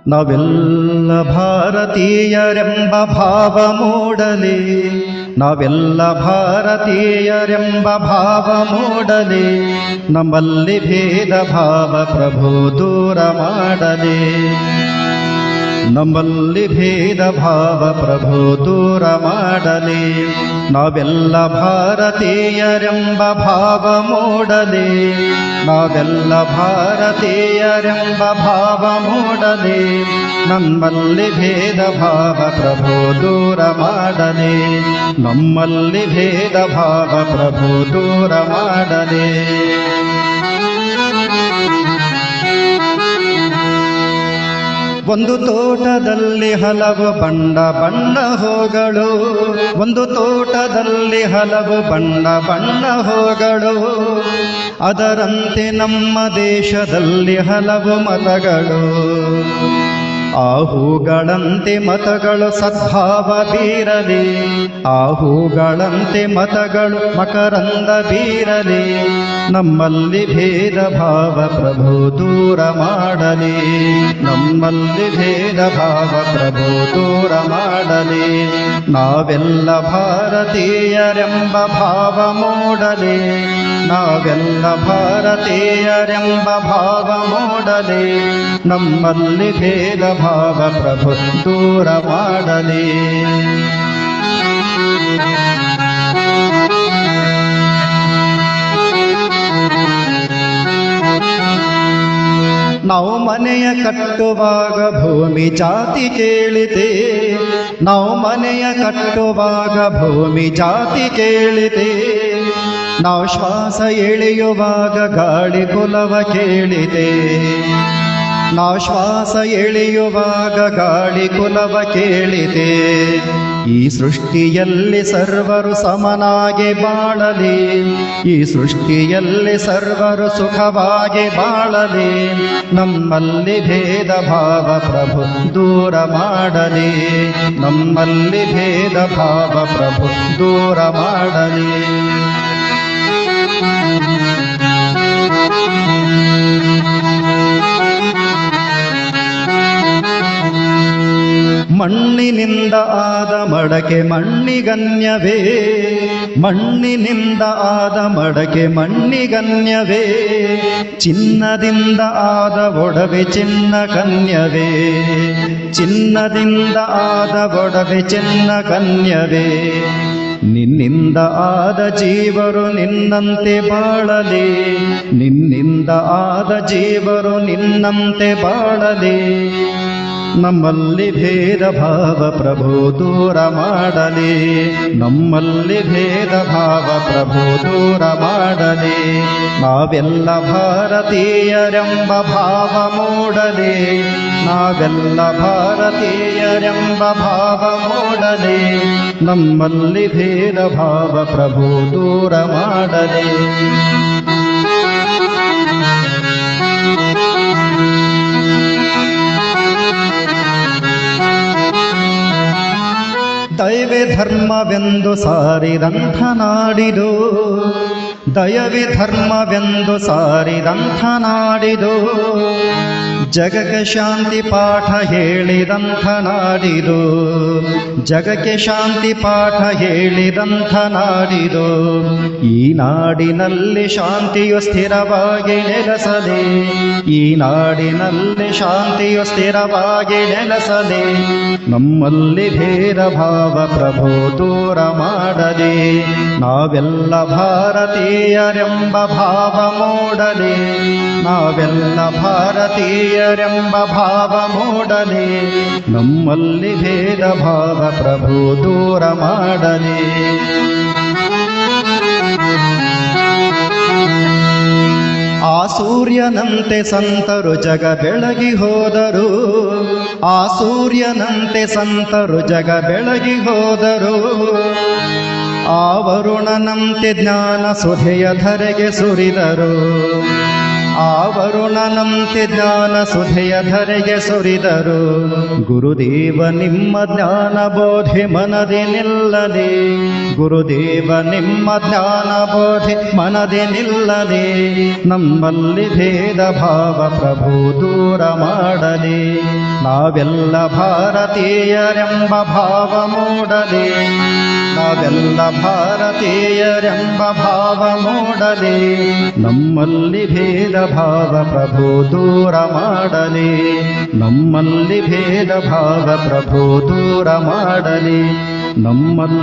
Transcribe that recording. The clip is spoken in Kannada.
ನಾವೆಲ್ಲ ಭಾರತೀಯರೆಂಬ ಭಾವ ಮೂಡಲಿ, ನಾವೆಲ್ಲ ಭಾರತೀಯರೆಂಬ ಭಾವ ಮೂಡಲಿ, ನಮ್ಮಲ್ಲಿ ಭೇದ ಭಾವ ಪ್ರಭು ದೂರ ಮಾಡಲಿ, ನಮ್ಮಲ್ಲಿ ಭೇದ ಭಾವ ಪ್ರಭು ದೂರ ಮಾಡಲಿ. ನಾವೆಲ್ಲ ಭಾರತೀಯರೆಂಬ ಭಾವ ಮೂಡಲಿ, ನಾವೆಲ್ಲ ಭಾರತೀಯರೆಂಬ ಭಾವ ಮೂಡಲಿ, ನಮ್ಮಲ್ಲಿ ಭೇದ ಭಾವ ಪ್ರಭು ದೂರ ಮಾಡಲಿ, ನಮ್ಮಲ್ಲಿ ಭೇದ ಭಾವ ಪ್ರಭು ದೂರ ಮಾಡಲಿ. ಒಂದು ತೋಟದಲ್ಲಿ ಹಲವು ಬಣ್ಣ ಬಣ್ಣ ಹೂಗಳು, ಒಂದು ತೋಟದಲ್ಲಿ ಹಲವು ಬಣ್ಣ ಬಣ್ಣ ಹೂಗಳು, ಅದರಂತೆ ನಮ್ಮ ದೇಶದಲ್ಲಿ ಹಲವು ಮತಗಳು. ಆ ಹೂಗಳಂತೆ ಮತಗಳು ಸದ್ಭಾವ ಬೀರಲಿ, ಆ ಹೂಗಳಂತೆ ಮತಗಳು ಮಕರಂದ ಬೀರಲಿ, ನಮ್ಮಲ್ಲಿ ಭೇದ ಭಾವ ಪ್ರಭು ದೂರ ಮಾಡಲಿ, ನಮ್ಮಲ್ಲಿ ಭೇದ ಭಾವ ಪ್ರಭು ದೂರ ಮಾಡಲಿ. ನಾವೆಲ್ಲ ಭಾರತೀಯರೆಂಬ ಭಾವ ಮೂಡಲಿ, ನಾವೆಲ್ಲ ಭಾರತೀಯರೆಂಬ ಭಾವ ಮೂಡಲಿ, ನಮ್ಮಲ್ಲಿ ಭೇದ ಭಾವ ಪ್ರಭು ದೂರ ಮಾಡಲಿ. ನಾವು ಮನೆಯ ಕಟ್ಟುವಾಗ ಭೂಮಿ ಜಾತಿ ಕೇಳಿದೆ, ನಾವು ಮನೆಯ ಕಟ್ಟುವಾಗ ಭೂಮಿ ಜಾತಿ ಕೇಳಿದೆ, ನಾವು ಶ್ವಾಸ ಎಳೆಯುವಾಗ ಗಾಳಿ ಕುಲವ ಕೇಳಿದೆ, ನಾವು ಶ್ವಾಸ ಎಳೆಯುವಾಗ ಗಾಳಿ ಕುಲವ ಕೇಳಿದೆ. ಈ ಸೃಷ್ಟಿಯಲ್ಲಿ ಸರ್ವರು ಸಮನಾಗಿ ಬಾಳಲಿ, ಈ ಸೃಷ್ಟಿಯಲ್ಲಿ ಸರ್ವರು ಸುಖವಾಗಿ ಬಾಳಲಿ, ನಮ್ಮಲ್ಲಿ ಭೇದ ಭಾವ ಪ್ರಭು ದೂರ ಮಾಡಲಿ, ನಮ್ಮಲ್ಲಿ ಭೇದ ಭಾವ ಪ್ರಭು ದೂರ ಮಾಡಲಿ. ಮಣ್ಣಿನಿಂದ ಆದ ಮಡಕೆ ಮಣ್ಣಿಗನ್ಯವೇ, ಮಣ್ಣಿನಿಂದ ಆದ ಮಡಕೆ ಮಣ್ಣಿಗನ್ಯವೇ, ಚಿನ್ನದಿಂದ ಆದ ಒಡವೆ ಚಿನ್ನ ಕನ್ಯವೇ, ಚಿನ್ನದಿಂದ ಆದ ಒಡವೆ ಚಿನ್ನ ಕನ್ಯವೇ. ನಿನ್ನಿಂದ ಆದ ಜೀವರು ನಿನ್ನಂತೆ ಬಾಳಲಿ, ನಿನ್ನಿಂದ ಆದ ಜೀವರು ನಿನ್ನಂತೆ ಬಾಳಲಿ, ನಮ್ಮಲ್ಲಿ ಭೇದ ಭಾವ ಪ್ರಭು ದೂರ ಮಾಡಲಿ, ನಮ್ಮಲ್ಲಿ ಭೇದ ಭಾವ ಪ್ರಭು ದೂರ ಮಾಡಲಿ. ನಾವೆಲ್ಲ ಭಾರತೀಯರೆಂಬ ಭಾವ ಮೂಡಲಿ, ನಾವೆಲ್ಲ ಭಾರತೀಯರೆಂಬ ಭಾವ ಮೂಡಲಿ, ನಮ್ಮಲ್ಲಿ ಭೇದ ಭಾವ ಪ್ರಭು ದೂರ ಮಾಡಲಿ. ದಯವೇ ಧರ್ಮವೆಂದು ಸಾರಿದಂಥ ನಾಡಿದು, ದಯವೇ ಧರ್ಮವೆಂದು ಸಾರಿದಂಥ ನಾಡಿದು, ಜಗಕ್ಕೆ ಶಾಂತಿ ಪಾಠ ಹೇಳಿದಂಥ ನಾಡಿದು, ಜಗಕ್ಕೆ ಶಾಂತಿ ಪಾಠ ಹೇಳಿದಂಥ ನಾಡಿದು. ಈ ನಾಡಿನಲ್ಲಿ ಶಾಂತಿಯು ಸ್ಥಿರವಾಗಿ ನೆಲೆಸಲಿ, ಈ ನಾಡಿನಲ್ಲಿ ಶಾಂತಿಯು ಸ್ಥಿರವಾಗಿ ನೆಲೆಸಲಿ, ನಮ್ಮಲ್ಲಿ ಭೇದ ಭಾವ ಪ್ರಭು ದೂರ ಮಾಡಲಿ, ನಾವೆಲ್ಲ ಭಾರತೀಯರೆಂಬ ಭಾವ ಮೂಡಲಿ, ನಾವೆಲ್ಲ ಭಾರತೀಯರೆಂಬ ಭಾವ ಮೂಡಲಿ, ನಮ್ಮಲ್ಲಿ ಭೇದ ಭಾವ ಪ್ರಭು ದೂರ ಮಾಡಲಿ. ಆ ಸೂರ್ಯನಂತೆ ಸಂತರು ಜಗ ಬೆಳಗಿ ಹೋದರು, ಆ ಸೂರ್ಯನಂತೆ ಸಂತರು ಜಗ ಬೆಳಗಿ ಹೋದರು, ಆ ವರುಣನಂತೆ ಜ್ಞಾನ ಸುಧೆಯ ಧರೆಗೆ ಸುರಿದರು, ಆವರುಣನಂತೆ ಜ್ಞಾನ ಸುಧೆಯ ಧರೆಗೆ ಸುರಿದರು. ಗುರುದೇವ ನಿಮ್ಮ ಜ್ಞಾನ ಬೋಧೆ ಮನದೆ ನಿಲ್ಲದೆ, ಗುರುದೇವ ನಿಮ್ಮ ಜ್ಞಾನ ಬೋಧೆ ಮನದೆ ನಿಲ್ಲದೆ, ನಮ್ಮಲ್ಲಿ ಭೇದ ಭಾವ ಪ್ರಭು ದೂರ ಮಾಡಲಿ. ನಾವೆಲ್ಲ ಭಾರತೀಯರೆಂಬ ಭಾವ ಮೂಡಲಿ, ನಾವೆಲ್ಲ ಭಾರತೀಯರೆಂಬ ಭಾವ ಮೂಡಲಿ. ನಮ್ಮಲ್ಲಿ ಭೇದ ಭಾವ ಪ್ರಭು ದೂರ ಮಾಡಲಿ, ನಮ್ಮಲ್ಲಿ ಭೇದ ಭಾವ ಪ್ರಭು ದೂರ ಮಾಡಲಿ. ನಮ್ಮಲ್ಲಿ